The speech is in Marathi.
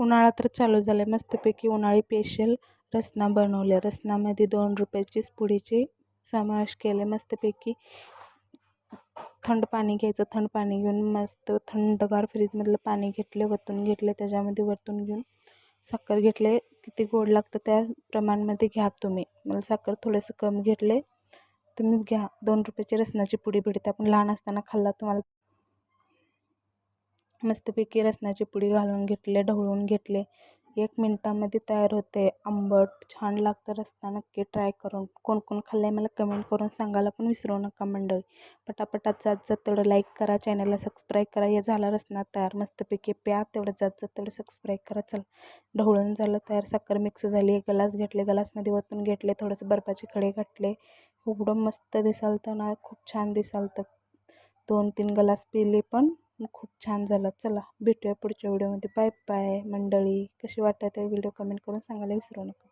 उन्हाळा तर चालू झाला आहे. मस्तपैकी उन्हाळी स्पेशल रसना बनवले. रसनामध्ये 2 रुपयाची पुडीचे समावेश केले. मस्तपैकी थंड पाणी घ्यायचं. थंड पाणी घेऊन मस्त थंडगार फ्रीजमधलं पाणी घेतले, वतून घेतले. त्याच्यामध्ये वतून घेऊन साखर घेतले. किती गोड लागतं त्या प्रमाणामध्ये घ्या तुम्ही. मला साखर थोडंसं कमी घेतले. तुम्ही घ्या. 2 रुपयाची रसनाची पुडी भेटते. आपण लहान असताना खाल्ला तुम्हाला. मस्तपैकी रसनाची पुडी घालून घेतले, ढवळून घेतले. 1 मिनटामध्ये तयार होते. आंबट छान लागतं रस्ता. नक्की ट्राय करून. कोण कोण खाल्लं आहे मला कमेंट करून सांगायला पण विसरू नका मंडळी. पटापटात जात जात तेवढं लाईक करा, चॅनलला सबस्क्राईब करा. हे झाला रसना तयार. मस्तपैकी प्या. तेवढं जात जात तेवढं सबस्क्राईब करा. चला, ढवळून झालं तयार. साखर मिक्स झाली. 1 ग्लास घेतले, ग्लासमध्ये वतून घेतले. थोडंसं बर्फाचे खडे घातले. एवढं मस्त दिसालतं ना, खूप छान दिसालतं. 2-3 ग्लास पिले पण खूप छान झालं. चला, भेटूया पुढच्या व्हिडिओमध्ये. बाय बाय मंडळी. कशी वाटत आहे व्हिडिओ कमेंट करून सांगायला विसरू नका.